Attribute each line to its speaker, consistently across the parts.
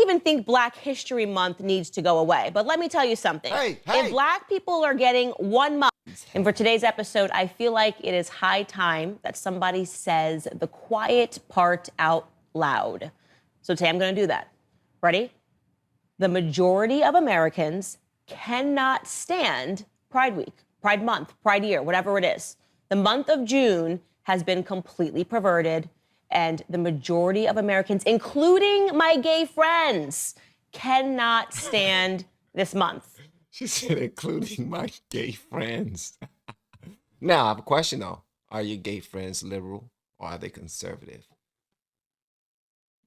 Speaker 1: even think Black History Month needs to go away. But let me tell you something. If Black people are getting 1 month, and for today's episode, I feel like it is high time that somebody says the quiet part out loud. So today I'm going to do that. Ready? The majority of Americans cannot stand Pride Week, Pride Month, Pride Year, whatever it is. The month of June has been completely perverted, and the majority of Americans, including my gay friends, cannot stand this month.
Speaker 2: She said, including my gay friends. Now, I have a question, though. Are your gay friends liberal or are they conservative?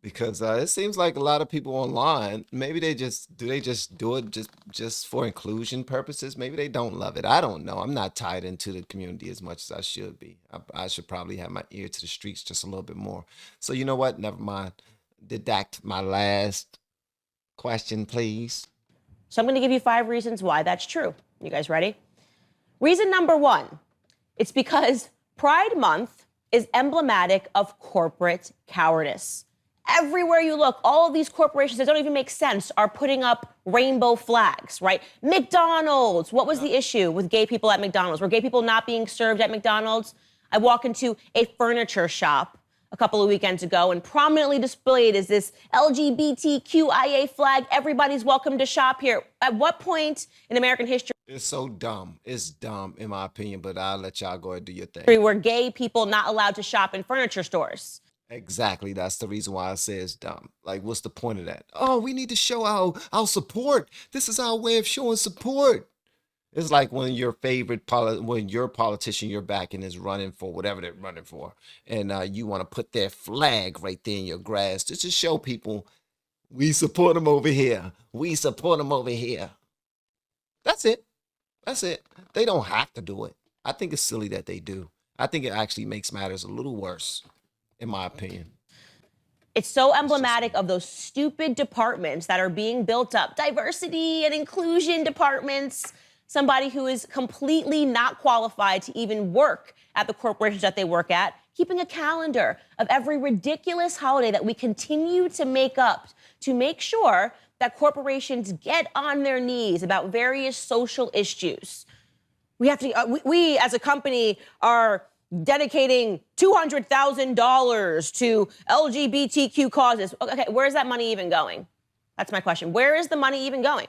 Speaker 2: Because it seems like a lot of people online, maybe they just do it just for inclusion purposes. Maybe they don't love it. I don't know. I'm not tied into the community as much as I should be. I should probably have my ear to the streets just a little bit more. So you know what? Never mind. Deduct my last question, please.
Speaker 1: So I'm going to give you 5 reasons why that's true. You guys ready? Reason number 1, it's because Pride Month is emblematic of corporate cowardice. Everywhere you look, all of these corporations that don't even make sense are putting up rainbow flags, right? McDonald's. What was the issue with gay people at McDonald's? Were gay people not being served at McDonald's? I walk into a furniture shop a couple of weekends ago, and prominently displayed is this LGBTQIA flag. Everybody's welcome to shop here. At what point in American history?
Speaker 2: It's so dumb. It's dumb, in my opinion, but I'll let y'all go and do your thing.
Speaker 1: Were gay people not allowed to shop in furniture stores?
Speaker 2: Exactly. That's the reason why I say it's dumb. Like, what's the point of that? Oh, we need to show our support. This is our way of showing support. It's like when your politician you're backing is running for whatever they're running for, and you want to put their flag right there in your grass just to show people we support them over here. We support them over here. That's it. That's it. They don't have to do it. I think it's silly that they do. I think it actually makes matters a little worse, in my opinion.
Speaker 1: It's so emblematic of those stupid departments that are being built up. Diversity and inclusion departments. Somebody who is completely not qualified to even work at the corporations that they work at, keeping a calendar of every ridiculous holiday that we continue to make up to make sure that corporations get on their knees about various social issues. We as a company are dedicating $200,000 to LGBTQ causes. Okay, where's that money even going? That's my question. Where is the money even going?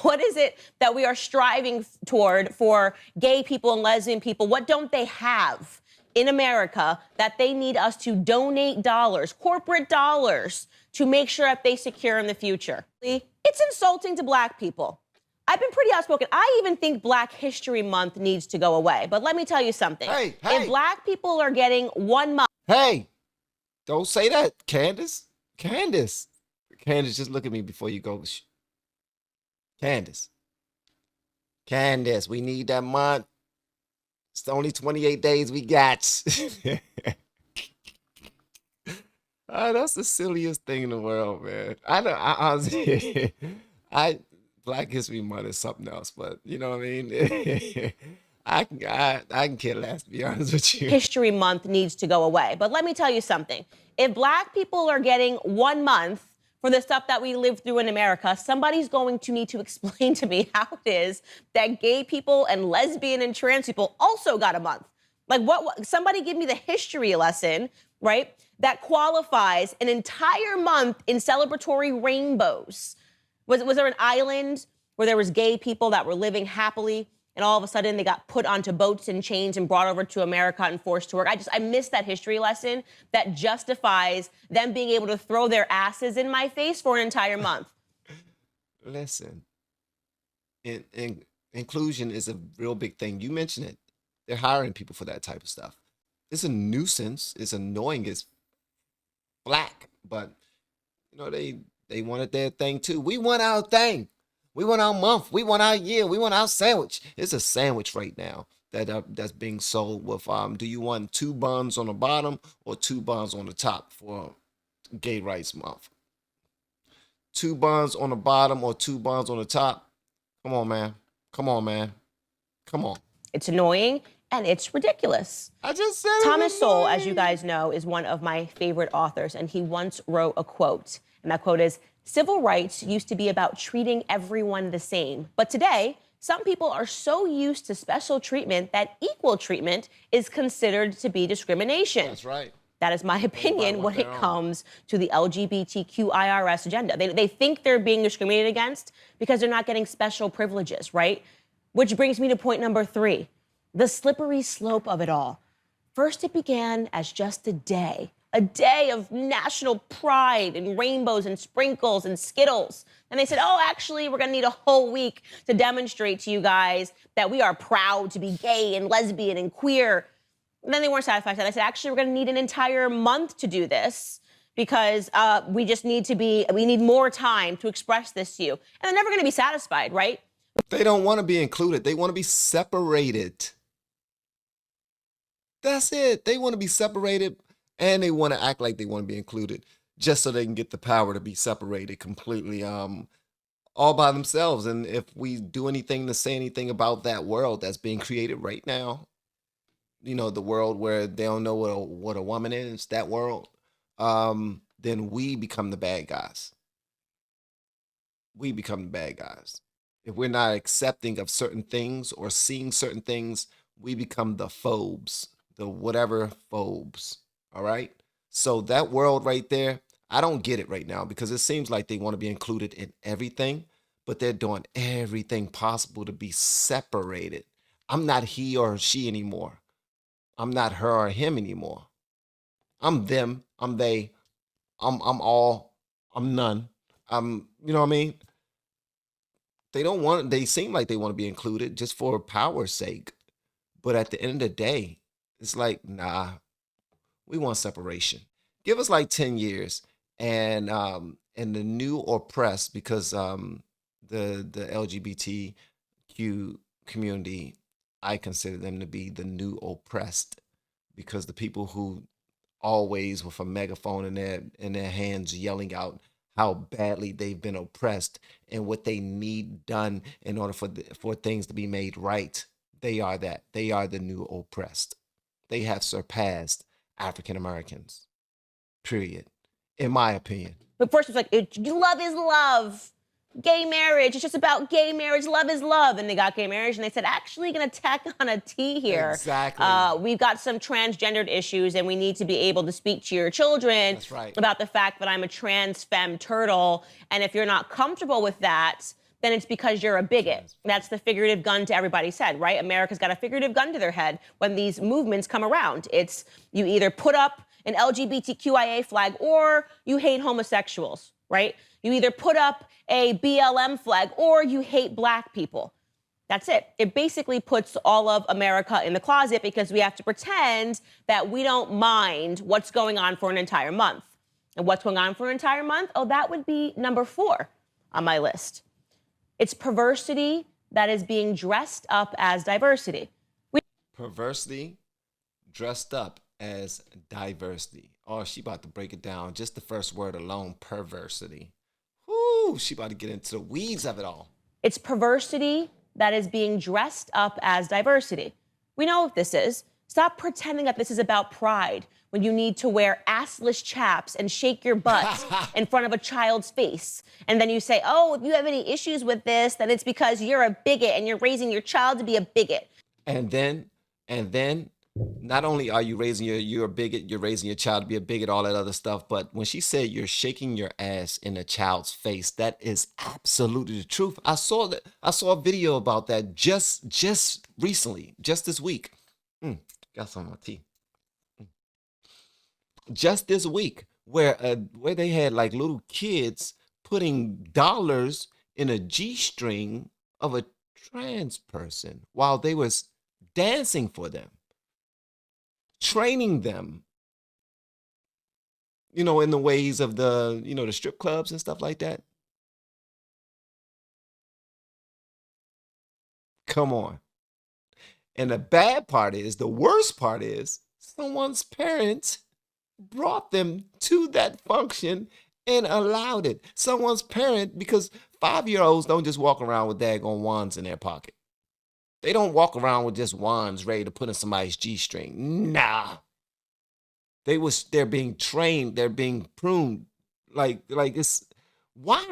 Speaker 1: What is it that we are striving toward for gay people and lesbian people? What don't they have in America that they need us to donate dollars, corporate dollars, to make sure that they secure in the future? It's insulting to Black people. I've been pretty outspoken. I even think Black History Month needs to go away. But let me tell you something. If Black people are getting 1 month.
Speaker 2: Hey, don't say that, Candace. Candace, just look at me before you go. Candace, we need that month. It's only 28 days we got. That's the silliest thing in the world, man. I know. I honestly, Black History Month is something else, but you know what I mean. I can care less, to be honest with you.
Speaker 1: History Month needs to go away. But let me tell you something. If Black people are getting 1 month for the stuff that we live through in America, somebody's going to need to explain to me how it is that gay people and lesbian and trans people also got a month. Like, what somebody give me the history lesson, right, that qualifies an entire month in celebratory rainbows. Was there an island where there was gay people that were living happily, and all of a sudden they got put onto boats and chains and brought over to America and forced to work? I missed that history lesson that justifies them being able to throw their asses in my face for an entire month.
Speaker 2: Listen, inclusion is a real big thing. You mentioned it. They're hiring people for that type of stuff. It's a nuisance. It's annoying as Black, but you know, they wanted their thing too. We want our thing. We want our month. We want our year. We want our sandwich. It's a sandwich right now that's being sold with, do you want 2 buns on the bottom or 2 buns on the top for Gay Rights Month? 2 buns on the bottom or 2 buns on the top? Come on, man. Come on, man. Come on.
Speaker 1: It's annoying and it's ridiculous.
Speaker 2: I just said
Speaker 1: Thomas Sowell, as you guys know, is one of my favorite authors, and he once wrote a quote, and that quote is, Civil rights used to be about treating everyone the same, but today, some people are so used to special treatment that equal treatment is considered to be discrimination.
Speaker 2: That's right.
Speaker 1: That is my opinion when it
Speaker 2: their own.
Speaker 1: comes to the LGBTQIRS agenda. They think they're being discriminated against because they're not getting special privileges, right? Which brings me to point number 3, the slippery slope of it all. First, it began as just a day of national pride and rainbows and sprinkles and Skittles. And they said, oh, actually, we're going to need a whole week to demonstrate to you guys that we are proud to be gay and lesbian and queer. And then they weren't satisfied with that. They said, actually, we're going to need an entire month to do this because we need more time to express this to you. And they're never going to be satisfied, right?
Speaker 2: They don't want to be included. They want to be separated. That's it. They want to be separated, and they want to act like they want to be included just so they can get the power to be separated completely all by themselves. And if we do anything to say anything about that world that's being created right now, you know, the world where they don't know what a woman is, that world, then we become the bad guys. We become the bad guys. If we're not accepting of certain things or seeing certain things, we become the phobes, the whatever phobes. All right. So that world right there, I don't get it right now because it seems like they want to be included in everything, but they're doing everything possible to be separated. I'm not he or she anymore. I'm not her or him anymore. I'm them. I'm they. I'm all. I'm none. You know what I mean? They seem like they want to be included just for power's sake. But at the end of the day, it's like, nah, we want separation. Give us like 10 years and the new oppressed, because the LGBTQ community, I consider them to be the new oppressed, because the people who always with a megaphone in their hands yelling out how badly they've been oppressed and what they need done in order for things to be made right. They are that. They are the new oppressed. They have surpassed African Americans. Period. In my opinion.
Speaker 1: But first it's like, love is love. Gay marriage, it's just about gay marriage. Love is love. And they got gay marriage and they said, actually going to tack on a T here.
Speaker 2: Exactly.
Speaker 1: We've got some transgendered issues and we need to be able to speak to your children
Speaker 2: That's right.
Speaker 1: about the fact that I'm a trans femme turtle. And if you're not comfortable with that, then it's because you're a bigot. That's the figurative gun to everybody's head, right? America's got a figurative gun to their head when these movements come around. It's you either put up an LGBTQIA flag or you hate homosexuals, right? You either put up a BLM flag or you hate black people. That's it. It basically puts all of America in the closet because we have to pretend that we don't mind what's going on for an entire month. And what's going on for an entire month? Oh, that would be number 4 on my list. It's perversity that is being dressed up as diversity.
Speaker 2: Perversity dressed up as diversity. Oh, she about to break it down. Just the first word alone, perversity. Whoo, she about to get into the weeds of it all.
Speaker 1: It's perversity that is being dressed up as diversity. We know what this is. Stop pretending that this is about pride when you need to wear assless chaps and shake your butt in front of a child's face. And then you say, oh, if you have any issues with this, then it's because you're a bigot and you're raising your child to be a bigot.
Speaker 2: And then, not only are you raising you're a bigot, you're raising your child to be a bigot, all that other stuff. But when she said you're shaking your ass in a child's face, that is absolutely the truth. I saw a video about that just recently, just this week. Got some of my tea. Just this week, where they had like little kids putting dollars in a G-string of a trans person while they was dancing for them, training them, in the ways of the strip clubs and stuff like that. Come on. And the worst part is someone's parents brought them to that function and allowed it. Someone's parent, because 5-year-olds don't just walk around with daggone wands in their pocket. They don't walk around with just wands ready to put in somebody's G-string. Nah. They're being trained. They're being pruned. Like it's, Why?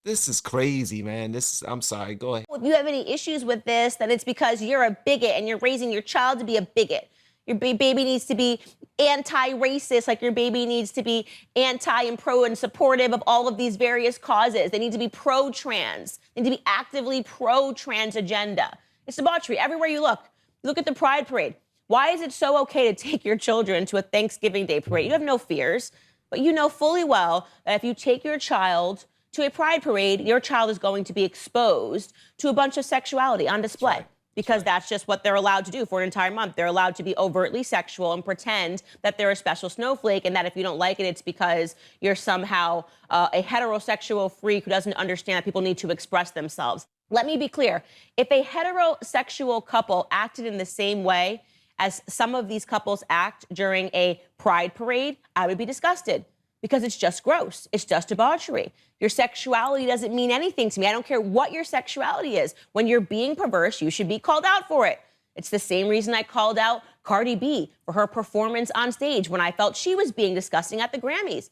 Speaker 2: This is crazy, man. I'm sorry. Go ahead.
Speaker 1: If you have any issues with this, then it's because you're a bigot and you're raising your child to be a bigot. Your baby needs to be anti-racist, like your baby needs to be anti and pro and supportive of all of these various causes. They need to be pro-trans. They need to be actively pro-trans agenda. It's debauchery everywhere you look. Look at the Pride Parade. Why is it so okay to take your children to a Thanksgiving Day parade? You have no fears, but you know fully well that if you take your child to a Pride Parade, your child is going to be exposed to a bunch of sexuality on display.
Speaker 2: Right.
Speaker 1: Because that's just what they're allowed to do for an entire month. They're allowed to be overtly sexual and pretend that they're a special snowflake, and that if you don't like it, it's because you're somehow a heterosexual freak who doesn't understand that people need to express themselves. Let me be clear. If a heterosexual couple acted in the same way as some of these couples act during a pride parade, I would be disgusted. Because it's just gross. It's just debauchery. Your sexuality doesn't mean anything to me. I don't care what your sexuality is. When you're being perverse, you should be called out for it. It's the same reason I called out Cardi B for her performance on stage when I felt she was being disgusting at the Grammys.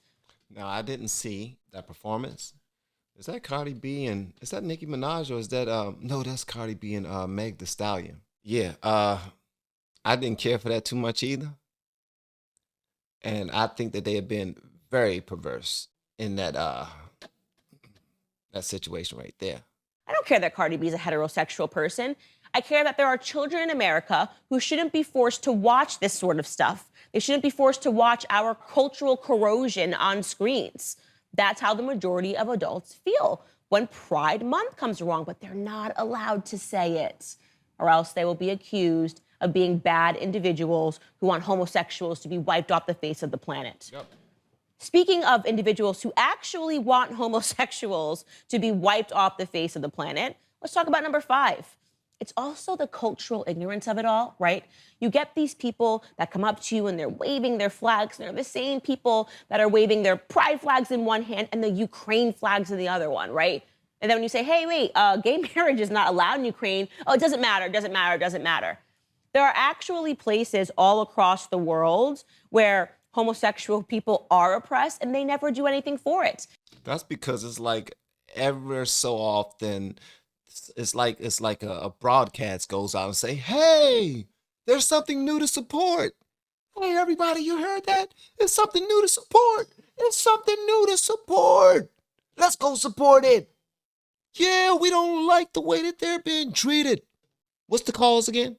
Speaker 2: Now, I didn't see that performance. Is that Cardi B and is that Nicki Minaj or is that no, that's Cardi B and Meg Thee Stallion. Yeah, I didn't care for that too much either. And I think that they have been very perverse in that situation right there.
Speaker 1: I don't care that Cardi B is a heterosexual person. I care that there are children in America who shouldn't be forced to watch this sort of stuff. They shouldn't be forced to watch our cultural corrosion on screens. That's how the majority of adults feel when Pride Month comes along, but they're not allowed to say it, or else they will be accused of being bad individuals who want homosexuals to be wiped off the face of the planet.
Speaker 2: Yep.
Speaker 1: Speaking of individuals who actually want homosexuals to be wiped off the face of the planet, let's talk about number 5. It's also the cultural ignorance of it all, right? You get these people that come up to you and they're waving their flags. They're the same people that are waving their pride flags in one hand and the Ukraine flags in the other one, right? And then when you say, hey, wait, gay marriage is not allowed in Ukraine. Oh, it doesn't matter, it doesn't matter, it doesn't matter. There are actually places all across the world where homosexual people are oppressed and they never do anything for it.
Speaker 2: That's because it's like ever so often, it's like a broadcast goes out and say, hey, there's something new to support. Hey, everybody, you heard that? It's something new to support. It's something new to support. Let's go support it. Yeah, we don't like the way that they're being treated. What's the cause again?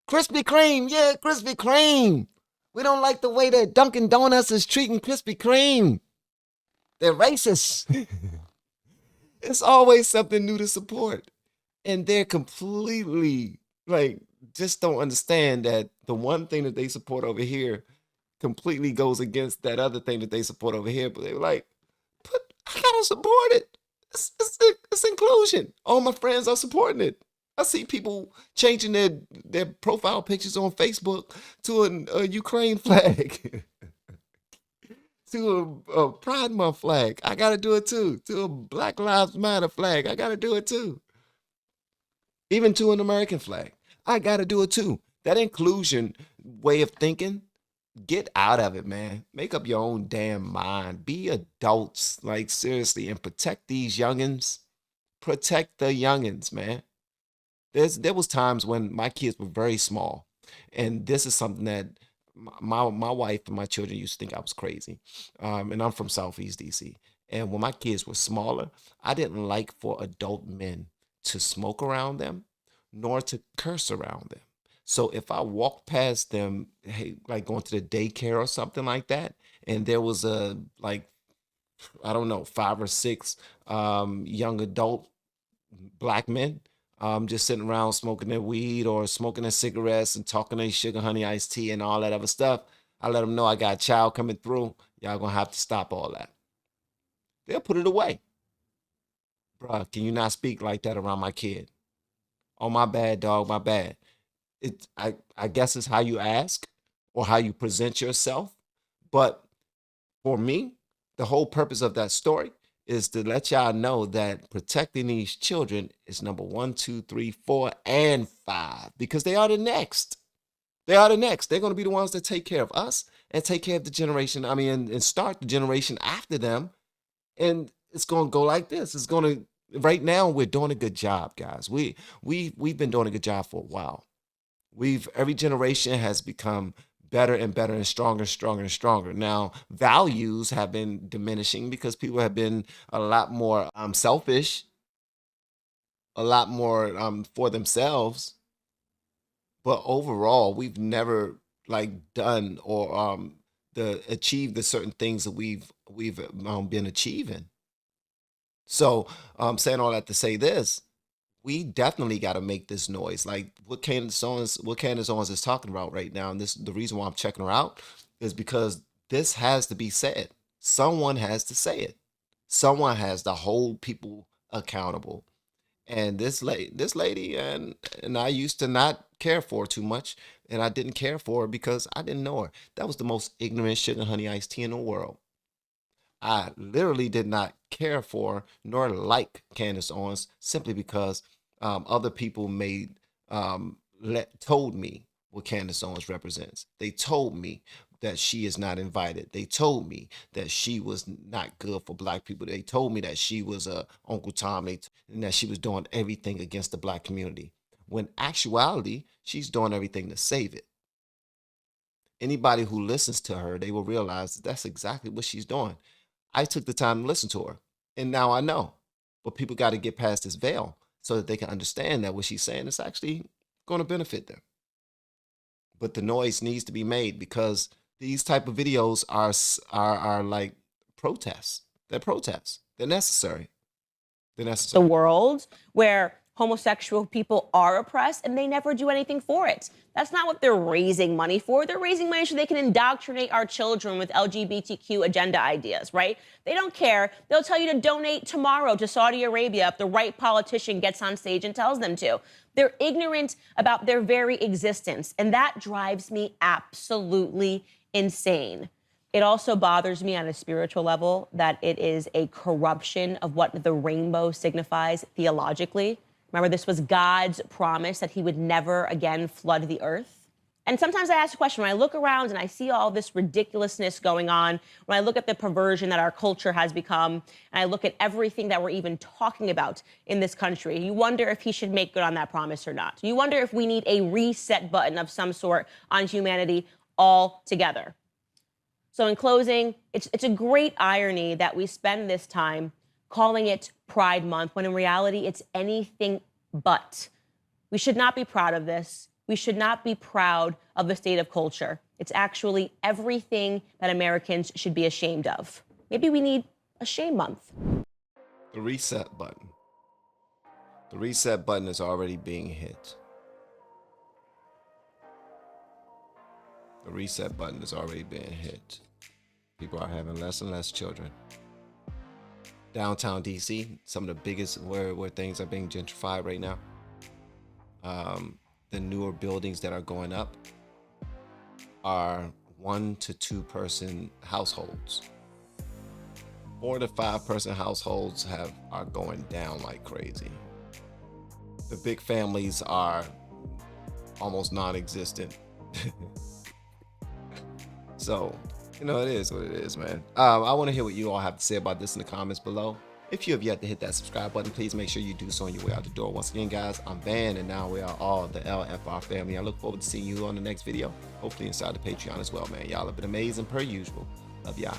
Speaker 2: Krispy Kreme, yeah, Krispy Kreme. We don't like the way that Dunkin' Donuts is treating Krispy Kreme. They're racist. It's always something new to support. And they're completely, just don't understand that the one thing that they support over here completely goes against that other thing that they support over here. But they're like, but I gotta support it. It's inclusion. All my friends are supporting it. I see people changing their profile pictures on Facebook to a Ukraine flag, to a Pride Month flag. I got to do it too. To a Black Lives Matter flag. I got to do it too. Even to an American flag. I got to do it too. That inclusion way of thinking, get out of it, man. Make up your own damn mind. Be adults, seriously, and protect these youngins. Protect the youngins, man. There was times when my kids were very small, and this is something that my wife and my children used to think I was crazy. And I'm from Southeast DC. And when my kids were smaller, I didn't like for adult men to smoke around them, nor to curse around them. So if I walked past them, hey, going to the daycare or something like that, and there was a I don't know, 5 or 6 young adult black men just sitting around smoking their weed or smoking their cigarettes and talking their sugar honey iced tea and all that other stuff, I let them know I got a child coming through. Y'all gonna have to stop all that. They'll put it away. Bruh, can you not speak like that around my kid? Oh, my bad, dog, my bad. I guess it's how you ask or how you present yourself. But for me, the whole purpose of that story is to let y'all know that protecting these children is number 1, 2, 3, 4, and 5, because they are the next. They are the next. They're going to be the ones that take care of us, and take care of the generation. I mean, and start the generation after them. And it's going to go like this. It's going to, right now, we're doing a good job, guys. We've been doing a good job for a while. Every generation has become better and better and stronger, stronger and stronger. Now, values have been diminishing because people have been a lot more selfish, a lot more for themselves. But overall, we've never like done or achieved the certain things that we've been achieving. So saying all that to say this, we definitely got to make this noise. Like what Candace Owens is talking about right now, and the reason why I'm checking her out is because this has to be said. Someone has to say it. Someone has to hold people accountable. And this lady and I used to not care for her too much, and I didn't care for her because I didn't know her. That was the most ignorant sugar honey iced tea in the world. I literally did not care for nor like Candace Owens simply because other people told me what Candace Owens represents. They told me that she is not invited. They told me that she was not good for black people. They told me that she was a Uncle Tom and that she was doing everything against the black community. When actuality, she's doing everything to save it. Anybody who listens to her, they will realize that that's exactly what she's doing. I took the time to listen to her, and now I know. But people got to get past this veil so that they can understand that what she's saying is actually going to benefit them. But the noise needs to be made because these type of videos are like protests. They're protests. They're necessary. They're necessary.
Speaker 1: The world where homosexual people are oppressed and they never do anything for it. That's not what they're raising money for. They're raising money so they can indoctrinate our children with LGBTQ agenda ideas, right? They don't care. They'll tell you to donate tomorrow to Saudi Arabia if the right politician gets on stage and tells them to. They're ignorant about their very existence, and that drives me absolutely insane. It also bothers me on a spiritual level that it is a corruption of what the rainbow signifies theologically. Remember, this was God's promise that he would never again flood the earth. And sometimes I ask a question, when I look around and I see all this ridiculousness going on, when I look at the perversion that our culture has become, and I look at everything that we're even talking about in this country, you wonder if he should make good on that promise or not. You wonder if we need a reset button of some sort on humanity altogether. So in closing, it's a great irony that we spend this time calling it Pride Month, when in reality, it's anything but. We should not be proud of this. We should not be proud of the state of culture. It's actually everything that Americans should be ashamed of. Maybe we need a shame month.
Speaker 2: The reset button. The reset button is already being hit. The reset button is already being hit. People are having less and less children. Downtown DC, some of the biggest where things are being gentrified right now. The newer buildings that are going up are 1 to 2 person households. 4 to 5 person households are going down like crazy. The big families are almost non-existent. So, it is what it is, man. I want to hear what you all have to say about this in the comments below. If you have yet to hit that subscribe button, please make sure you do so on your way out the door. Once again, guys, I'm Van, and now we are all the LFR family. I look forward to seeing you on the next video, hopefully inside the Patreon as well, man. Y'all have been amazing per usual. Love y'all.